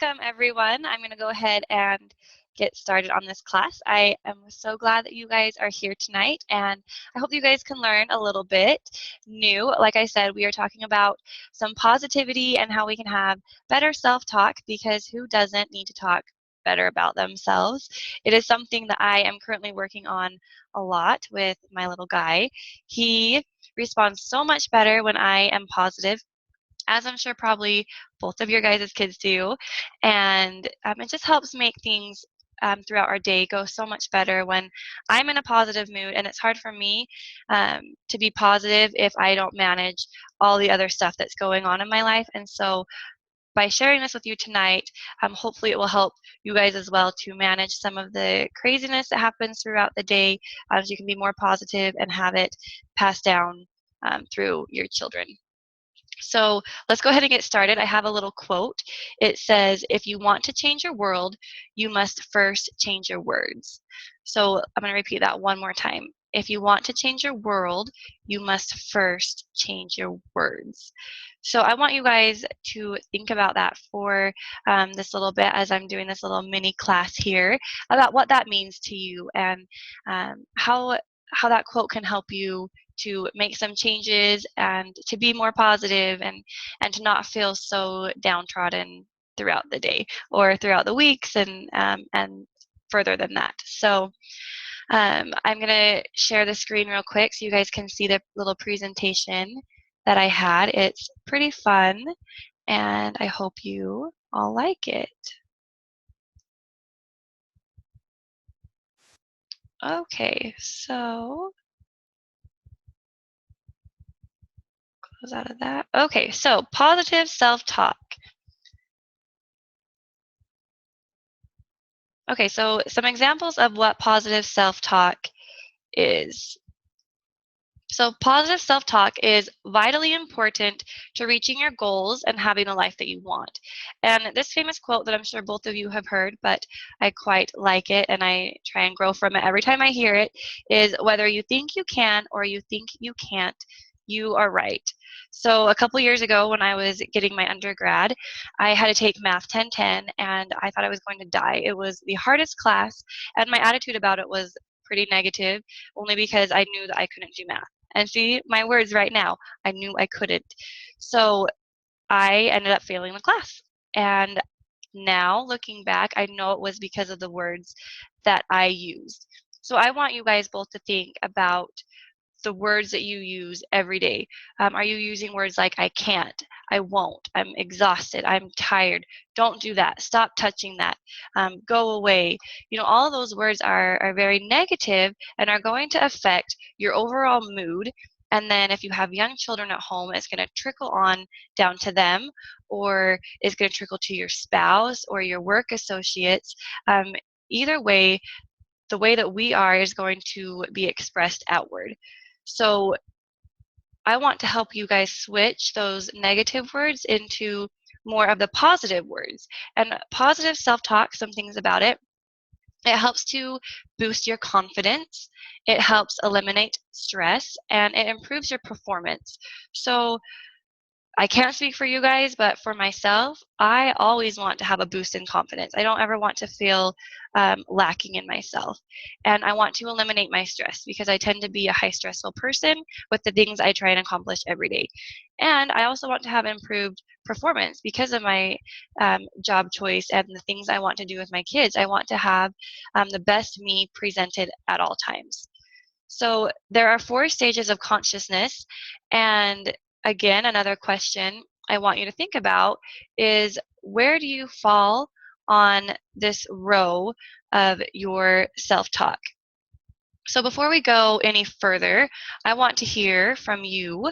welcome everyone. I'm going to go ahead and get started on this class. I am so glad that you guys are here tonight, and I hope you guys can learn a little bit new. Like I said, we are talking about some positivity and how we can have better self-talk, because who doesn't need to talk better about themselves? It is something that I am currently working on a lot with my little guy. He responds so much better when I am positive, as I'm sure probably both of your guys' kids do. And it just helps make things throughout our day go so much better when I'm in a positive mood. And it's hard for me to be positive if I don't manage all the other stuff that's going on in my life. And so by sharing this with you tonight, hopefully it will help you guys as well to manage some of the craziness that happens throughout the day, so you can be more positive and have it passed down through your children. So let's go ahead and get started. I have a little quote. It says, if you want to change your world, you must first change your words. So I'm going to repeat that one more time. If you want to change your world, you must first change your words. So I want you guys to think about that for this little bit as I'm doing this little mini class here, about what that means to you, and how that quote can help you to make some changes and to be more positive, and to not feel so downtrodden throughout the day or throughout the weeks, and further than that. So I'm going to share the screen real quick so you guys can see the little presentation that I had. It's pretty fun, and I hope you all like it. Okay, so close out of that. Okay, so positive self-talk. Okay, so some examples of what positive self-talk is. So positive self-talk is vitally important to reaching your goals and having a life that you want. And this famous quote that I'm sure both of you have heard, but I quite like it and I try and grow from it every time I hear it, is whether you think you can or you think you can't, you are right. So a couple years ago when I was getting my undergrad, I had to take Math 1010, and I thought I was going to die. It was the hardest class, and my attitude about it was pretty negative, only because I knew that I couldn't do math. And see my words right now, I knew I couldn't. So I ended up failing the class. And now looking back, I know it was because of the words that I used. So I want you guys both to think about the words that you use every day. Are you using words like I can't, I won't, I'm exhausted, I'm tired, don't do that, stop touching that, go away? You know, all of those words are very negative and are going to affect your overall mood. And then if you have young children at home, it's going to trickle on down to them, or it's going to trickle to your spouse or your work associates. Either way, the way that we are is going to be expressed outward. So I want to help you guys switch those negative words into more of the positive words. And positive self-talk, some things about it, it helps to boost your confidence, it helps eliminate stress, and it improves your performance. So I can't speak for you guys, but for myself, I always want to have a boost in confidence. I don't ever want to feel lacking in myself. And I want to eliminate my stress, because I tend to be a high stressful person with the things I try and accomplish every day. And I also want to have improved performance because of my job choice and the things I want to do with my kids. I want to have the best me presented at all times. So there are 4 stages of consciousness, and again, another question I want you to think about is, where do you fall on this row of your self-talk? So before we go any further, I want to hear from you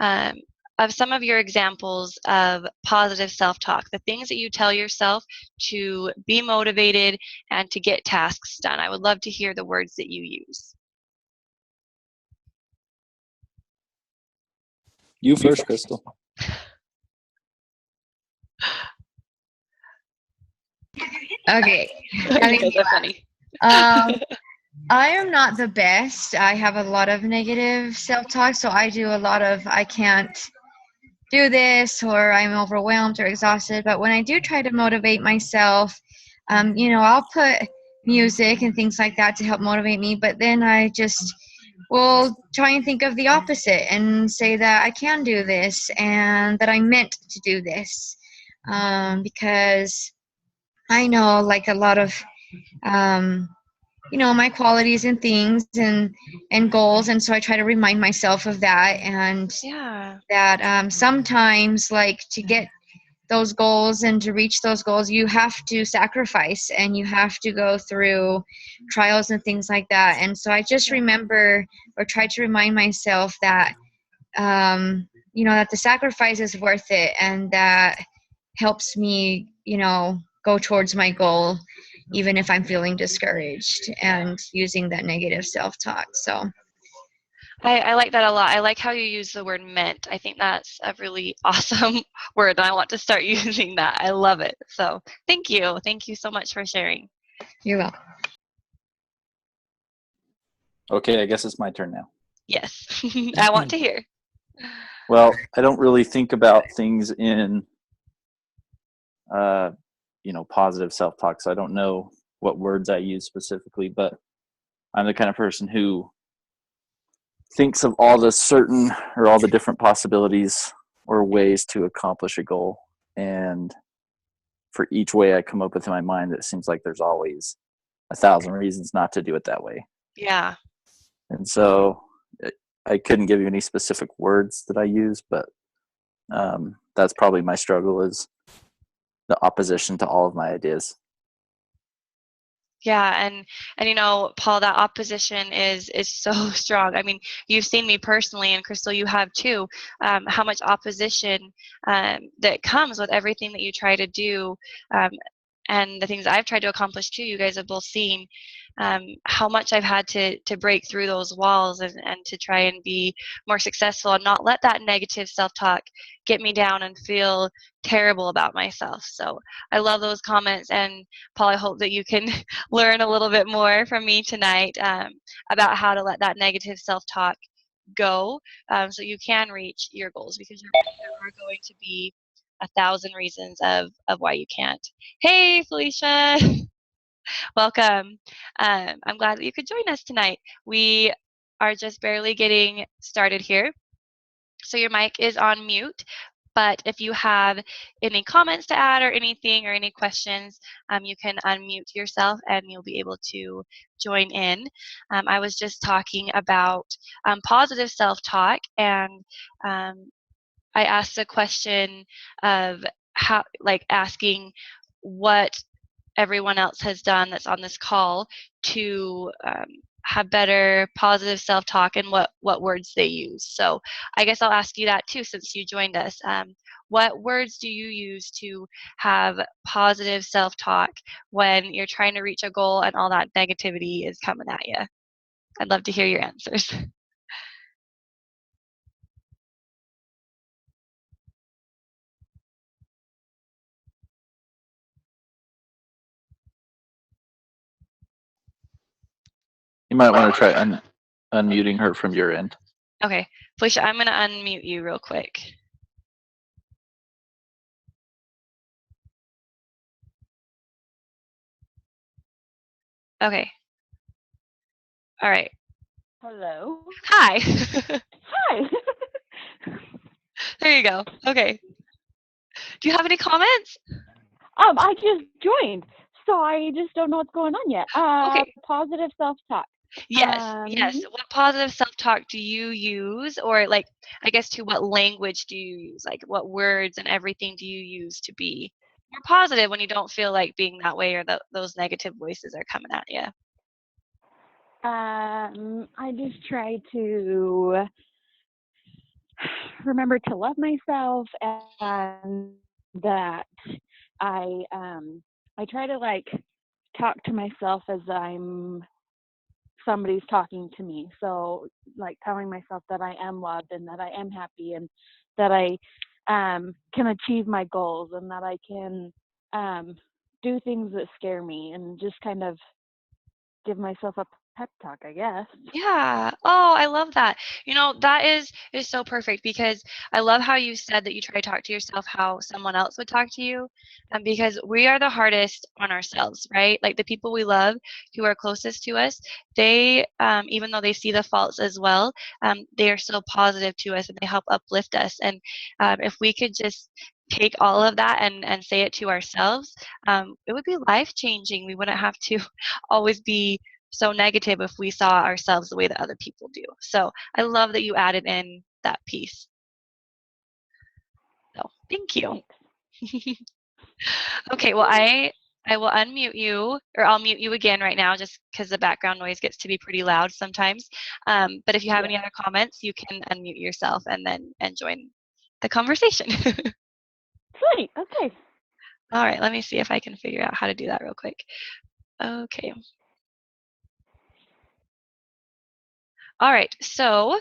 of some of your examples of positive self-talk, the things that you tell yourself to be motivated and to get tasks done. I would love to hear the words that you use. You first, Crystal. Okay. You guys are funny. I am not the best. I have a lot of negative self-talk, so I do a lot of I can't do this, or I'm overwhelmed or exhausted. But when I do try to motivate myself, I'll put music and things like that to help motivate me. But then I just will try and think of the opposite and say that I can do this and that I'm meant to do this. Because I know, like, a lot of my qualities and things and goals, and so I try to remind myself of that, and Yeah. that sometimes, like, to get those goals and to reach those goals, you have to sacrifice and you have to go through trials and things like that. And so I just remember, or try to remind myself that that the sacrifice is worth it, and that helps me go towards my goal, even if I'm feeling discouraged and using that negative self-talk. So I like that a lot. I like how you use the word meant. I think that's a really awesome word, and I want to start using that. I love it. So thank you. Thank you so much for sharing. you're welcome. Okay, I guess it's my turn now. Yes, I want to hear. Well, I don't really think about things in, positive self-talk, so I don't know what words I use specifically, but I'm the kind of person who thinks of all the different possibilities or ways to accomplish a goal. And for each way I come up with in my mind, it seems like there's always 1,000 reasons not to do it that way. Yeah. And so I couldn't give you any specific words that I use, but that's probably my struggle, is the opposition to all of my ideas. Yeah, and Paul, that opposition is so strong. I mean, you've seen me personally, and Crystal, you have too. How much opposition that comes with everything that you try to do, and the things I've tried to accomplish too. You guys have both seen how much I've had to break through those walls and to try and be more successful and not let that negative self-talk get me down and feel terrible about myself. So I love those comments, and Paul, I hope that you can learn a little bit more from me tonight about how to let that negative self-talk go, so you can reach your goals, because there are going to be 1,000 reasons of why you can't. Hey, Felicia. Welcome. I'm glad that you could join us tonight. We are just barely getting started here, so your mic is on mute. But if you have any comments to add or anything or any questions, you can unmute yourself and you'll be able to join in. I was just talking about positive self-talk, and I asked a question of how, like, asking what everyone else has done that's on this call to have better positive self-talk, and what words they use. So I guess I'll ask you that too, since you joined us. What words do you use to have positive self-talk when you're trying to reach a goal and all that negativity is coming at you? I'd love to hear your answers. You might want to try unmuting her from your end. Okay, Felicia, I'm going to unmute you real quick. Okay. All right. Hello. Hi. Hi. There you go. Okay. Do you have any comments? I just joined, so I just don't know what's going on yet. Okay. Positive self-talk. Yes. Yes. What positive self-talk do you use, or, like, I guess, to what language do you use? Like, what words and everything do you use to be more positive when you don't feel like being that way, or those negative voices are coming at you? I just try to remember to love myself, and that I try to, like, talk to myself as somebody's talking to me. So, like, telling myself that I am loved and that I am happy and that I can achieve my goals and that I can do things that scare me, and just kind of give myself a pep talk, I guess. Yeah. Oh, I love that. That is so perfect because I love how you said that you try to talk to yourself how someone else would talk to you. Because we are the hardest on ourselves, right? Like the people we love who are closest to us, they, even though they see the faults as well, they are still positive to us and they help uplift us. And if we could just take all of that and say it to ourselves, it would be life changing. We wouldn't have to always be so negative if we saw ourselves the way that other people do. So I love that you added in that piece. So thank you. Thanks. Okay, well I will unmute you, or I'll mute you again right now just because the background noise gets to be pretty loud sometimes. But if you have any other comments, you can unmute yourself and join the conversation. Sweet. Okay. All right, let me see if I can figure out how to do that real quick. Okay. All right, so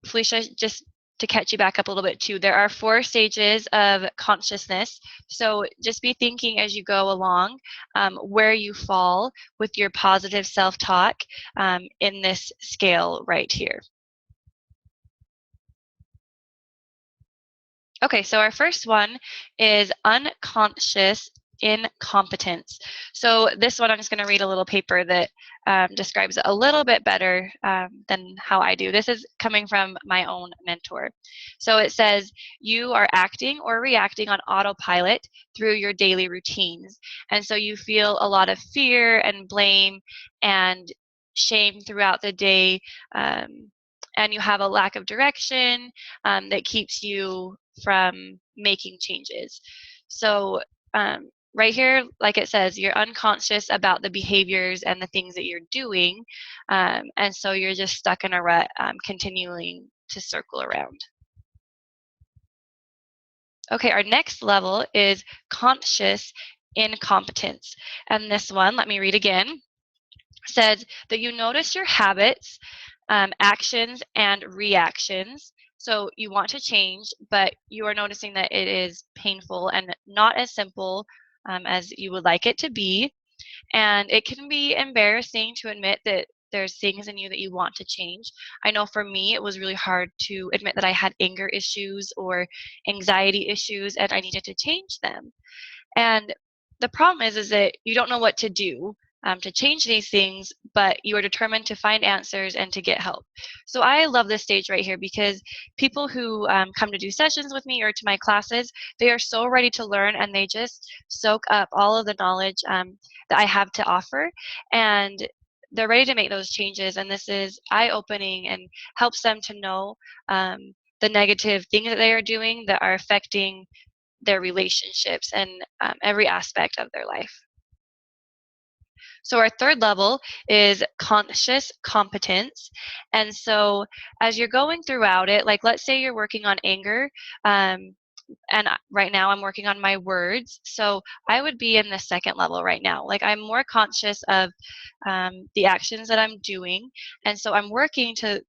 Felicia, just to catch you back up a little bit too, there are 4 stages of consciousness. So just be thinking as you go along where you fall with your positive self-talk in this scale right here. Okay, so our first one is unconscious incompetence. So this one, I'm just going to read a little paper that describes it a little bit better than how I do. This is coming from my own mentor. So it says, you are acting or reacting on autopilot through your daily routines. And so you feel a lot of fear and blame and shame throughout the day. And you have a lack of direction that keeps you from making changes. So right here, like it says, you're unconscious about the behaviors and the things that you're doing, and so you're just stuck in a rut, continuing to circle around. Okay, our next level is conscious incompetence, and this one, let me read again, says that you notice your habits, actions, and reactions. So you want to change, but you are noticing that it is painful and not as simple as you would like it to be. And it can be embarrassing to admit that there's things in you that you want to change. I know for me, it was really hard to admit that I had anger issues or anxiety issues and I needed to change them. And the problem is that you don't know what to do to change these things, but you are determined to find answers and to get help. So I love this stage right here because people who come to do sessions with me or to my classes, they are so ready to learn and they just soak up all of the knowledge that I have to offer. And they're ready to make those changes. And this is eye-opening and helps them to know the negative things that they are doing that are affecting their relationships and every aspect of their life. So our third level is conscious competence. And so as you're going throughout it, like let's say you're working on anger, and right now I'm working on my words. So I would be in the second level right now. Like I'm more conscious of the actions that I'm doing. And so I'm working to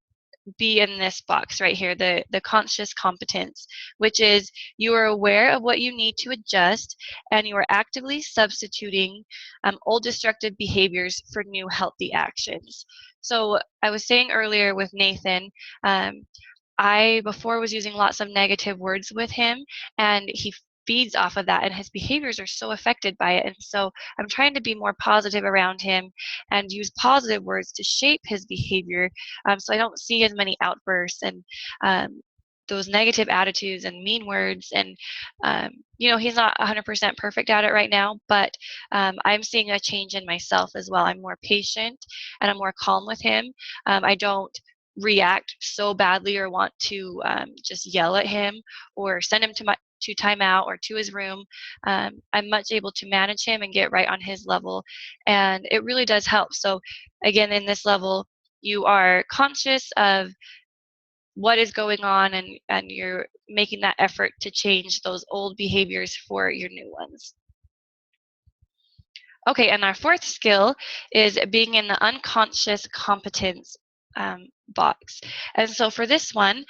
be in this box right here, the conscious competence, which is you are aware of what you need to adjust and you are actively substituting old destructive behaviors for new healthy actions. So I was saying earlier with Nathan, I before was using lots of negative words with him and he feeds off of that and his behaviors are so affected by it. And so I'm trying to be more positive around him and use positive words to shape his behavior so I don't see as many outbursts and those negative attitudes and mean words. And, he's not 100% perfect at it right now, but I'm seeing a change in myself as well. I'm more patient and I'm more calm with him. I don't react so badly or want to just yell at him or send him to timeout or to his room. I'm much able to manage him and get right on his level, and it really does help. So again, in this level, you are conscious of what is going on and you're making that effort to change those old behaviors for your new ones. Okay, and our fourth skill is being in the unconscious competence box. And so for this one,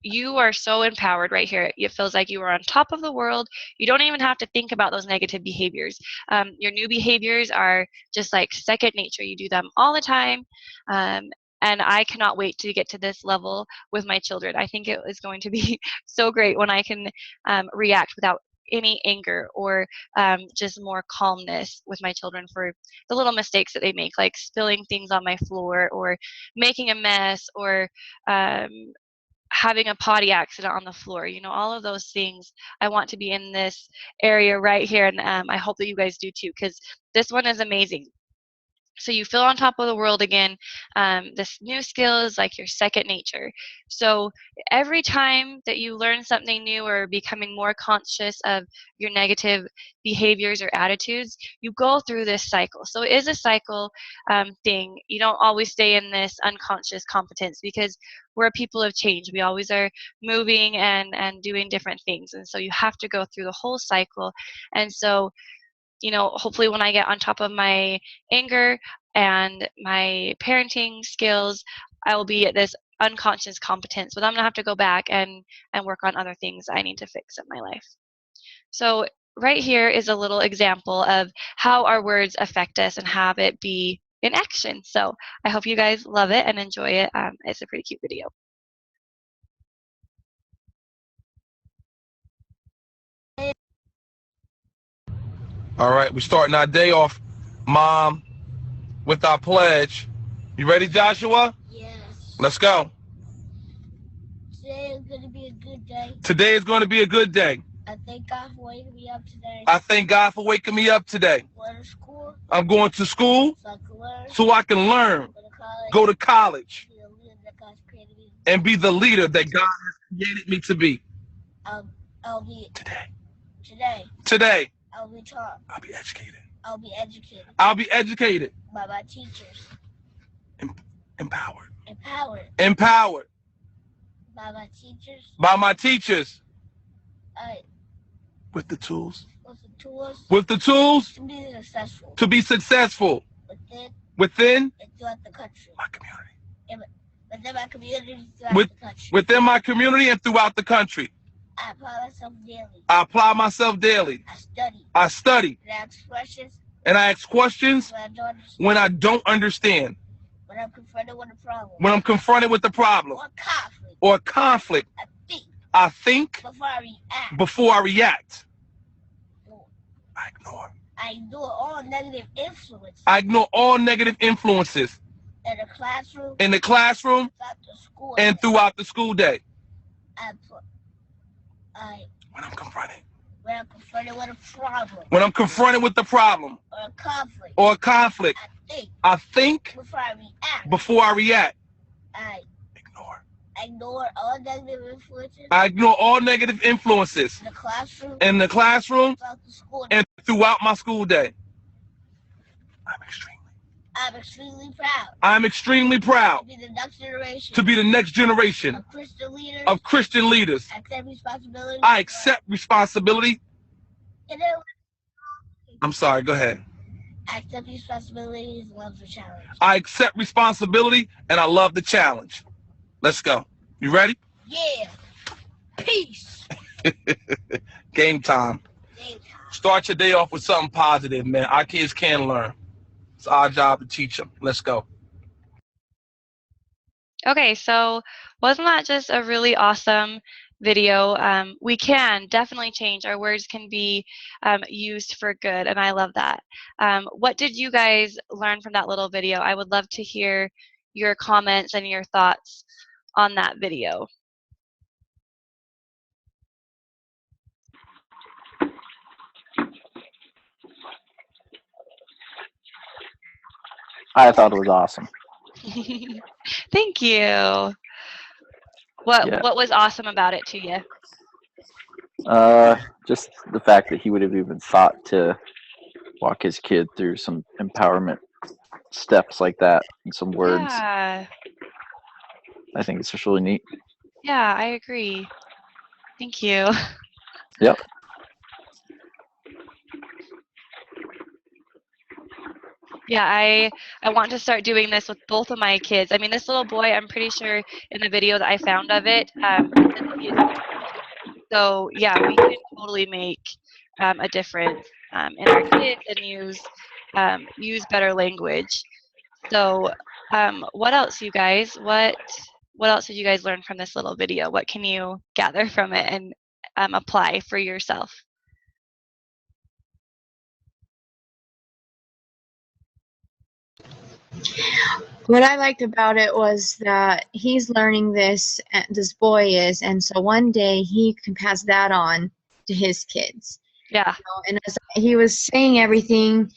you are so empowered right here. It feels like you are on top of the world. You don't even have to think about those negative behaviors. Your new behaviors are just like second nature. You do them all the time. And I cannot wait to get to this level with my children. I think it is going to be so great when I can react without any anger, or just more calmness with my children for the little mistakes that they make, like spilling things on my floor, or making a mess, or having a potty accident on the floor. All of those things. I want to be in this area right here, and I hope that you guys do too, because this one is amazing. So you feel on top of the world again. This new skill is like your second nature. So every time that you learn something new or becoming more conscious of your negative behaviors or attitudes, you go through this cycle. So it is a cycle thing. You don't always stay in this unconscious competence, because we're people of change. We always are moving and doing different things. And so you have to go through the whole cycle. And so hopefully when I get on top of my anger and my parenting skills, I will be at this unconscious competence, but I'm going to have to go back and work on other things I need to fix in my life. So right here is a little example of how our words affect us and have it be in action. So I hope you guys love it and enjoy it. It's a pretty cute video. All right, we're starting our day off, Mom, with our pledge. You ready, Joshua? Yes. Let's go. Today is going to be a good day. Today is going to be a good day. I thank God for waking me up today. I thank God for waking me up today. Going to school. I'm going to school So I can learn. so I can learn. Go to college. Be the leader that God's created me. And be the leader that God has created me to be. I'll be Today. I'll be taught. I'll be educated. I'll be educated. I'll be educated. By my teachers. Empowered. Empowered. By my teachers. By my teachers. With the tools. With the tools. To be successful. To be successful. Within. And throughout the country. My community. Within my community. Throughout the country. Within my community and throughout the country. I apply myself daily. I apply myself daily. I study. And I ask questions. When I don't understand. When I'm confronted with a problem. When I'm confronted with a problem. Or conflict. I think. Before I react. I ignore all negative influences. I ignore all negative influences. In the classroom. And throughout the school day. When I'm confronted with a problem. When I'm confronted with the problem. Or a conflict. I think. Before I react. I ignore all negative influences. I ignore all negative influences. In the classroom. And throughout my school day. I'm extremely proud. I'm extremely proud. To be the next generation. To be the next generation. Of Christian leaders. I accept responsibility. I accept responsibility. I'm sorry, go ahead. I accept responsibility and love the challenge. I accept responsibility and I love the challenge. Let's go. You ready? Yeah. Peace. Game time. Start your day off with something positive, man. Our kids can learn. It's our job to teach them. Let's go. Okay, so wasn't that just a really awesome video? We can definitely change. Our words can be used for good, and I love that. What did you guys learn from that little video? I would love to hear your comments and your thoughts on that video. I thought it was awesome. Thank you. What was awesome about it to you? Just the fact that he would have even thought to walk his kid through some empowerment steps like that and some words. Yeah. I think it's just really neat. Yeah, I agree. Thank you. Yep. Yeah, I want to start doing this with both of my kids. I mean, this little boy, I'm pretty sure in the video that I found of it, it says that he is so yeah, we can totally make a difference in our kids and use better language. So, what else, you guys? What else did you guys learn from this little video? What can you gather from it and apply for yourself? What I liked about it was that he's learning this, this boy is, and so one day he can pass that on to his kids. Yeah. And as he was saying everything,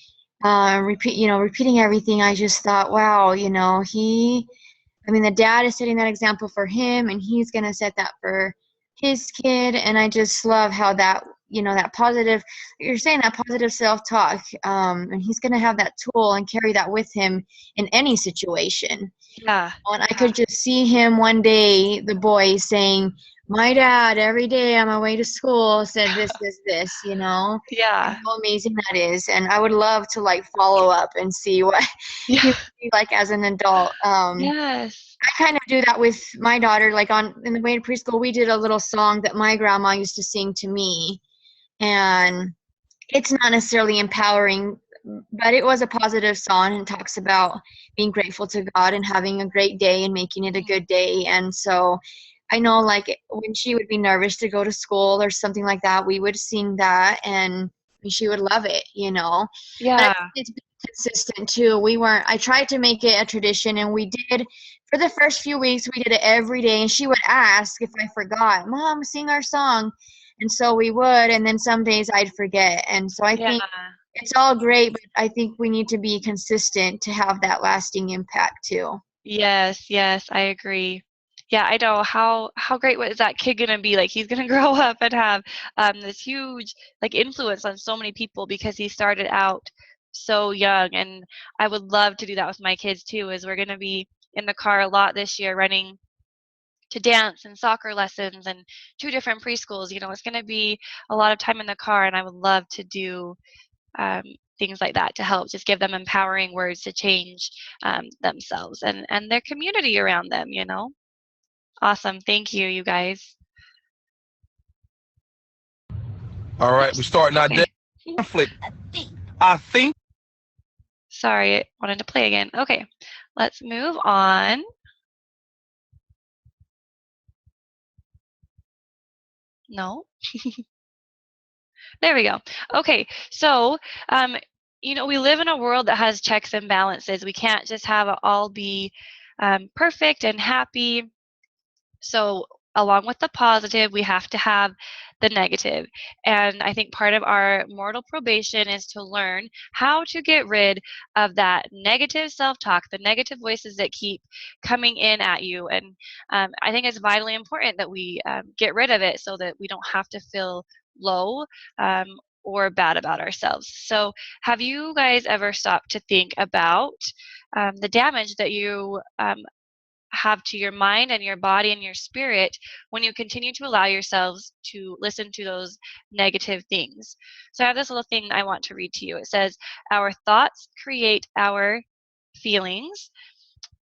repeating everything, I just thought, wow, the dad is setting that example for him, and he's going to set that for his kid. And I just love how that, that positive, you're saying that positive self-talk, and he's going to have that tool and carry that with him in any situation. Yeah. And I could just see him one day, the boy saying, my dad every day on my way to school said this, Yeah. and how amazing that is. And I would love to follow up and see what he Yeah. would be like as an adult. Yes. I kind of do that with my daughter, in the way to preschool, we did a little song that my grandma used to sing to me. And it's not necessarily empowering, but it was a positive song and talks about being grateful to God and having a great day and making it a good day. And so I know when she would be nervous to go to school or something like that, we would sing that and she would love it, But I Yeah. think it's been consistent too. I tried to make it a tradition, and we did for the first few weeks, we did it every day, and she would ask if I forgot, Mom, sing our song. And so we would, and then some days I'd forget. And so I Yeah. think it's all great, but I think we need to be consistent to have that lasting impact too. Yes, yes, I agree. Yeah, I know how great is that kid gonna be? Like he's gonna grow up and have this huge influence on so many people because he started out so young. And I would love to do that with my kids too, as we're gonna be in the car a lot this year running to dance and soccer lessons and 2 different preschools. It's gonna be a lot of time in the car, and I would love to do um, things like that to help just give them empowering words to change themselves and their community around them. Awesome. Thank you, you guys. All right, we're starting our Okay. conflict. I think. Sorry, I wanted to play again. Okay, let's move on. No. There we go. Okay, so we live in a world that has checks and balances. We can't just have it all be perfect and happy. So along with the positive, we have to have the negative. And I think part of our mortal probation is to learn how to get rid of that negative self-talk, the negative voices that keep coming in at you. And I think it's vitally important that we get rid of it so that we don't have to feel low or bad about ourselves. So have you guys ever stopped to think about the damage that you have to your mind and your body and your spirit when you continue to allow yourselves to listen to those negative things? So I have this little thing I want to read to you. It says, our thoughts create our feelings,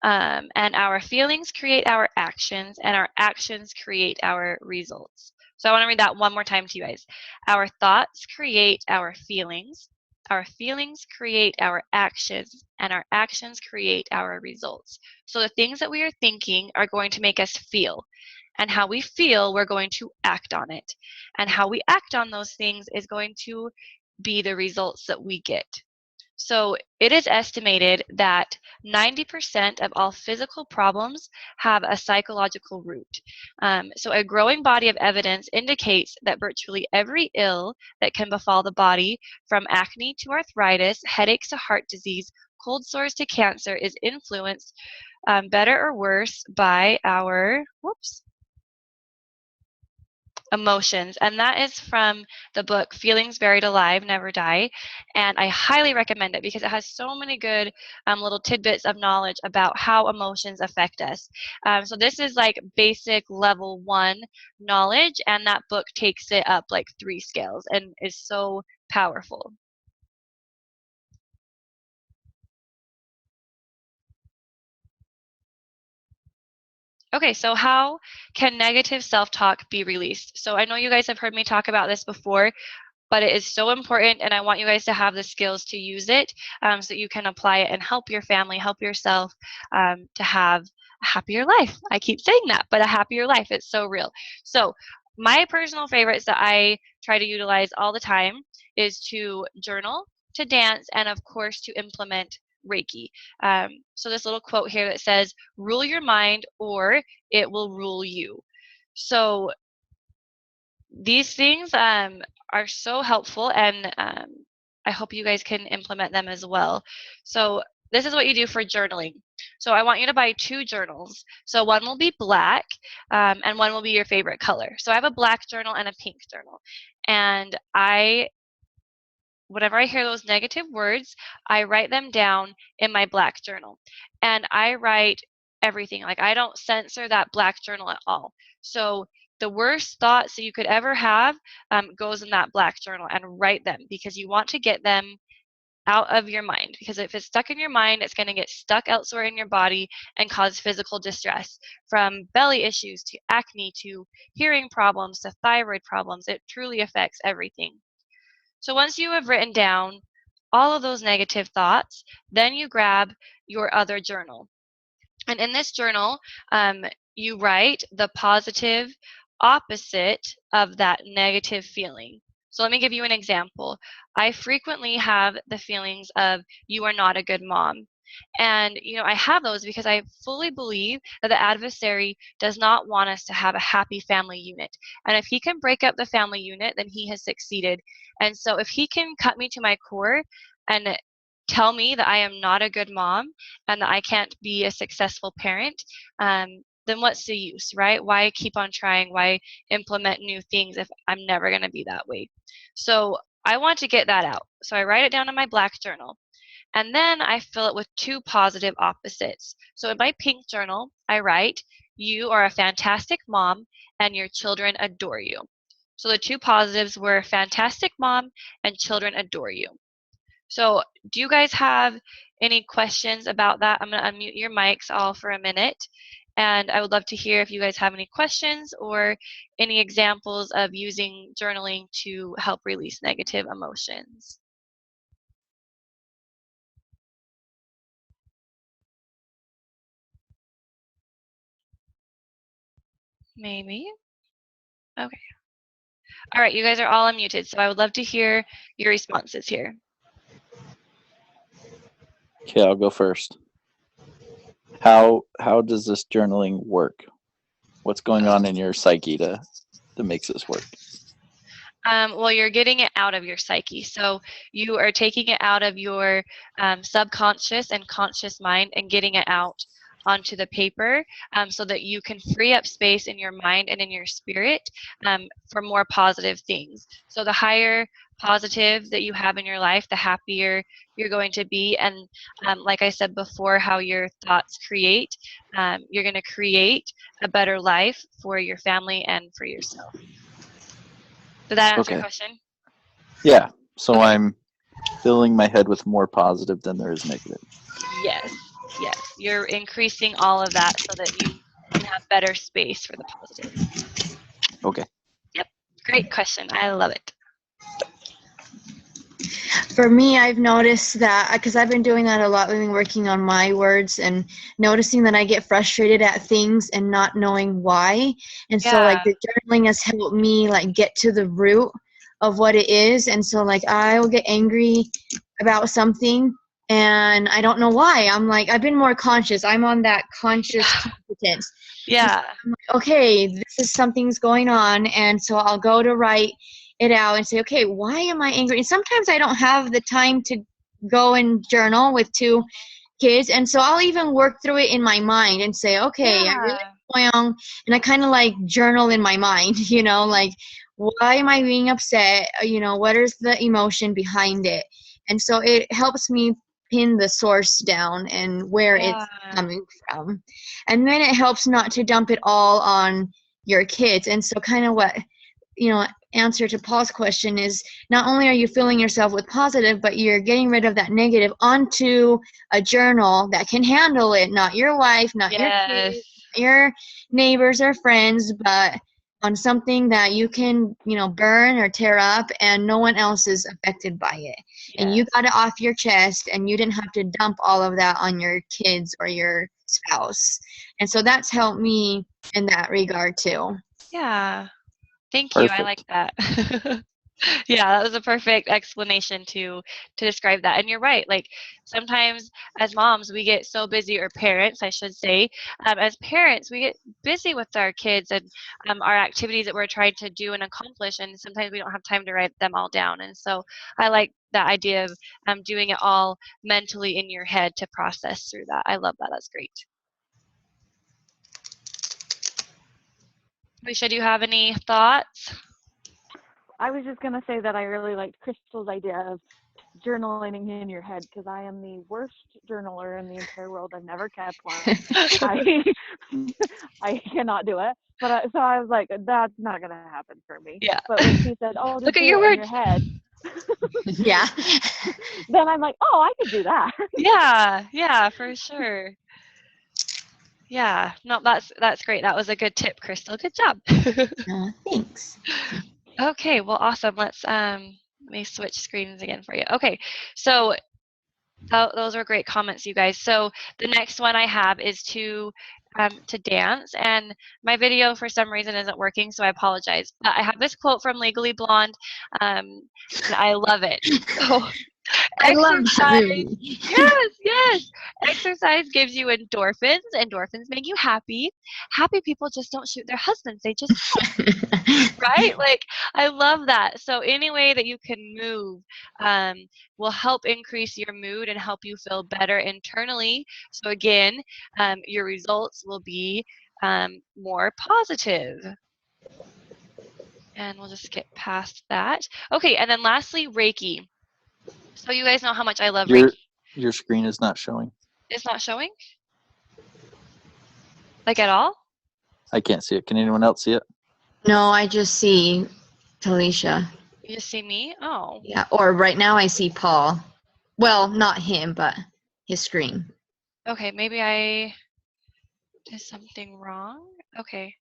and our feelings create our actions, and our actions create our results. So I want to read that one more time to you guys. Our thoughts create our feelings create our actions, and our actions create our results. So the things that we are thinking are going to make us feel, and how we feel, we're going to act on it. And how we act on those things is going to be the results that we get. So it is estimated that 90% of all physical problems have a psychological root. So a growing body of evidence indicates that virtually every ill that can befall the body, from acne to arthritis, headaches to heart disease, cold sores to cancer, is influenced, better or worse, by our emotions. And that is from the book Feelings Buried Alive, Never Die. And I highly recommend it because it has so many good little tidbits of knowledge about how emotions affect us. So this is basic level 1 knowledge, and that book takes it up 3 scales and is so powerful. Okay, so how can negative self-talk be released? So I know you guys have heard me talk about this before, but it is so important, and I want you guys to have the skills to use it so that you can apply it and help your family, help yourself to have a happier life. I keep saying that, but a happier life. It's so real. So my personal favorites that I try to utilize all the time is to journal, to dance, and of course to implement Reiki. So this little quote here that says, "Rule your mind or it will rule you." So these things are so helpful, and I hope you guys can implement them as well. So this is what you do for journaling. So I want you to buy 2 journals. So one will be black and one will be your favorite color. So I have a black journal and a pink journal. And whenever I hear those negative words, I write them down in my black journal. And I write everything. Like, I don't censor that black journal at all. So the worst thoughts that you could ever have goes in that black journal, and write them, because you want to get them out of your mind. Because if it's stuck in your mind, it's going to get stuck elsewhere in your body and cause physical distress, from belly issues to acne to hearing problems to thyroid problems. It truly affects everything. So once you have written down all of those negative thoughts, then you grab your other journal. And in this journal, you write the positive opposite of that negative feeling. So let me give you an example. I frequently have the feelings of, "You are not a good mom." And, I have those because I fully believe that the adversary does not want us to have a happy family unit. And if he can break up the family unit, then he has succeeded. And so if he can cut me to my core and tell me that I am not a good mom and that I can't be a successful parent, then what's the use, right? Why keep on trying? Why implement new things if I'm never going to be that way? So I want to get that out. So I write it down in my black journal. And then I fill it with 2 positive opposites. So in my pink journal, I write, "You are a fantastic mom and your children adore you." So the 2 positives were fantastic mom and children adore you. So do you guys have any questions about that? I'm going to unmute your mics all for a minute. And I would love to hear if you guys have any questions or any examples of using journaling to help release negative emotions. Maybe. Okay. All right, you guys are all unmuted, so I would love to hear your responses here. Okay, I'll go first. How does this journaling work? What's going on in your psyche that makes this work? Well, you're getting it out of your psyche. So you are taking it out of your subconscious and conscious mind and getting it out onto the paper so that you can free up space in your mind and in your spirit for more positive things. So the higher positive that you have in your life, the happier you're going to be. And like I said before, how your thoughts create, you're going to create a better life for your family and for yourself. Did that answer your question? Yeah. So Okay. I'm filling my head with more positive than there is negative. Yes. You're increasing all of that so that you can have better space for the positive. Okay. Yep. Great question. I love it. For me, I've noticed that, because I've been doing that a lot, I've been working on my words and noticing that I get frustrated at things and not knowing why. And so like the journaling has helped me like get to the root of what it is. And so like I will get angry about something and I don't know why. I'm like, I've been more conscious. I'm on that conscious competence. Yeah. So I'm like, okay, this is something's going on. And so I'll go to write it out and say, okay, why am I angry? And sometimes I don't have the time to go and journal with 2 kids. And so I'll even work through it in my mind and say, okay, I really going on. And I kind of like journal in my mind, like, why am I being upset? What is the emotion behind it? And so it helps me pin the source down and where it's coming from. And then it helps not to dump it all on your kids. And so kind of what, answer to Paul's question is, not only are you filling yourself with positive, but you're getting rid of that negative onto a journal that can handle it, not your wife, not your kids, your neighbors or friends, but on something that you can, burn or tear up and no one else is affected by it. And you Yes. got it off your chest and you didn't have to dump all of that on your kids or your spouse. And so that's helped me in that regard too. Yeah. Thank you. I like Perfect. that. Yeah, that was a perfect explanation to describe that. And you're right. Like sometimes as moms, we get so busy, or parents, I should say, as parents, we get busy with our kids and our activities that we're trying to do and accomplish. And sometimes we don't have time to write them all down. And so I like that idea of doing it all mentally in your head to process through that. I love that. That's great. Alicia, do you have any thoughts? I was just gonna say that I really liked Crystal's idea of journaling in your head, because I am the worst journaler in the entire world. I've never kept one. I cannot do it. But so I was like, that's not gonna happen for me. Yeah. But when she said, "Oh, just Look at do your it in words. your head," Yeah. then I'm like, "Oh, I could do that." Yeah, for sure. Yeah, no, that's great. That was a good tip, Crystal. Good job. Thanks. Okay, well, awesome. Let me switch screens again for you. Okay, so those were great comments, you guys. So the next one I have is to dance, and my video for some reason isn't working, so I apologize. But I have this quote from Legally Blonde, and I love it. So I love that exercise. movie. Yes. Exercise gives you endorphins. Endorphins make you happy. Happy people just don't shoot their husbands. They just, right? Like, I love that. So any way that you can move will help increase your mood and help you feel better internally. So again, your results will be more positive. And we'll just skip past that. Okay, and then lastly, Reiki. So you guys know how much I love Reiki. Your screen is not showing. It's not showing? Like at all? I can't see it. Can anyone else see it? No, I just see Talesha. You just see me? Oh. Yeah, or right now I see Paul. Well, not him, but his screen. Okay, maybe I did something wrong. Okay.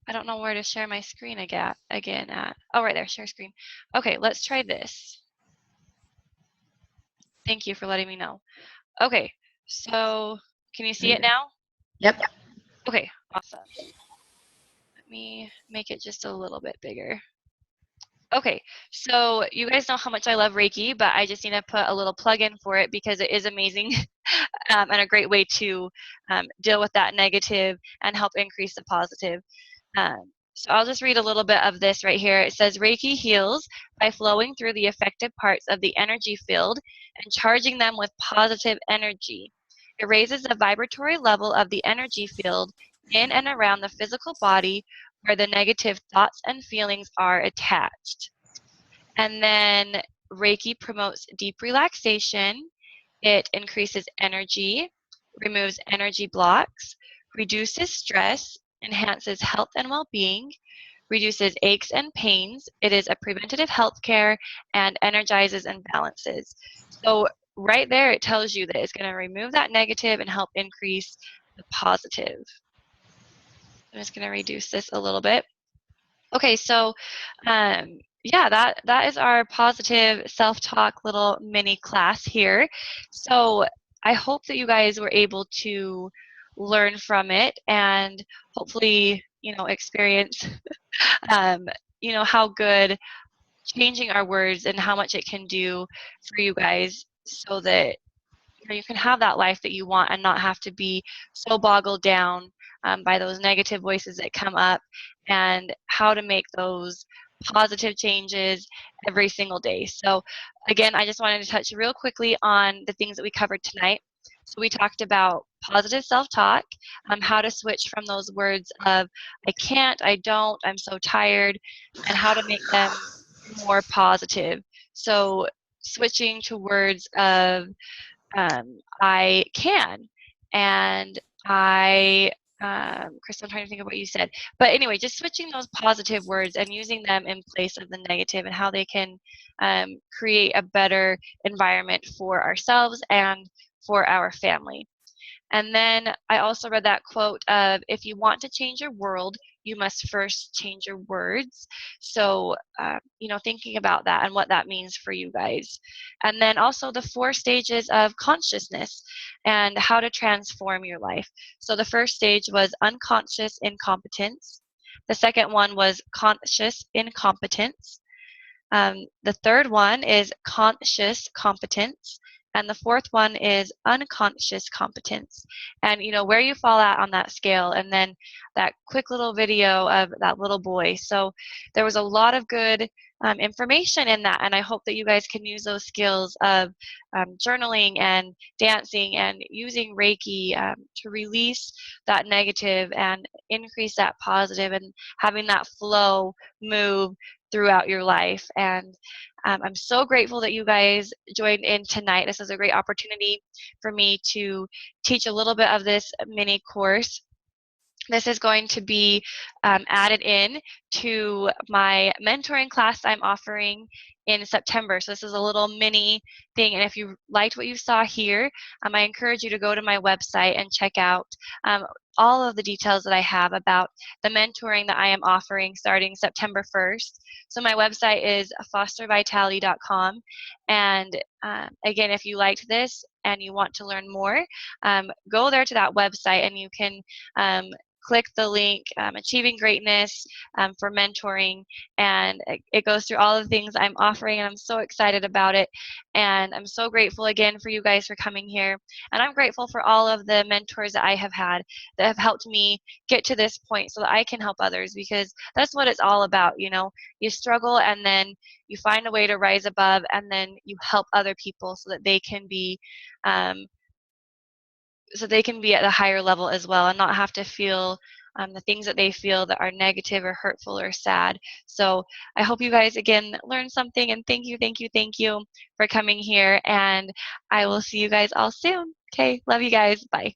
I don't know where to share my screen again at. Oh, right there, share screen. Okay, let's try this. Thank you for letting me know. Okay, so can you see it now? Yep. Okay, awesome. Let me make it just a little bit bigger. Okay, so you guys know how much I love Reiki, but I just need to put a little plug in for it because it is amazing and a great way to deal with that negative and help increase the positive. So I'll just read a little bit of this right here. It says, Reiki heals by flowing through the affected parts of the energy field and charging them with positive energy. It raises the vibratory level of the energy field in and around the physical body where the negative thoughts and feelings are attached. And then Reiki promotes deep relaxation. It increases energy, removes energy blocks, reduces stress, enhances health and well-being, reduces aches and pains. It is a preventative health care and energizes and balances. So right there, it tells you that it's going to remove that negative and help increase the positive. I'm just going to reduce this a little bit. Okay, so yeah, that is our positive self-talk little mini class here. So I hope that you guys were able to learn from it and hopefully, experience, how good changing our words and how much it can do for you guys so that you can have that life that you want and not have to be so boggled down by those negative voices that come up, and how to make those positive changes every single day. So again, I just wanted to touch real quickly on the things that we covered tonight. So we talked about positive self-talk, how to switch from those words of I can't, I don't, I'm so tired, and how to make them more positive. So switching to words of I can, and I Chris, I'm trying to think of what you said. But anyway, just switching those positive words and using them in place of the negative, and how they can create a better environment for ourselves and for our family. And then I also read that quote of, if you want to change your world, you must first change your words. So, thinking about that and what that means for you guys. And then also the 4 stages of consciousness and how to transform your life. So the first stage was unconscious incompetence. The second one was conscious incompetence. The third one is conscious competence. And the fourth one is unconscious competence. And where you fall at on that scale, and then that quick little video of that little boy. So there was a lot of good information in that, and I hope that you guys can use those skills of journaling and dancing and using Reiki to release that negative and increase that positive, and having that flow move throughout your life. And I'm so grateful that you guys joined in tonight. This is a great opportunity for me to teach a little bit of this mini course. This is going to be added in to my mentoring class I'm offering in September. So this is a little mini thing. And if you liked what you saw here, I encourage you to go to my website and check out all of the details that I have about the mentoring that I am offering starting September 1st. So my website is fostervitality.com. And again, if you liked this and you want to learn more, go there to that website, and you can click the link, Achieving Greatness for mentoring, and it goes through all the things I'm offering, and I'm so excited about it. And I'm so grateful again for you guys for coming here. And I'm grateful for all of the mentors that I have had that have helped me get to this point so that I can help others, because that's what it's all about. You struggle, and then you find a way to rise above, and then you help other people so that they can be at a higher level as well, and not have to feel the things that they feel that are negative or hurtful or sad. So I hope you guys again learned something, and thank you for coming here, and I will see you guys all soon. Okay, love you guys. Bye.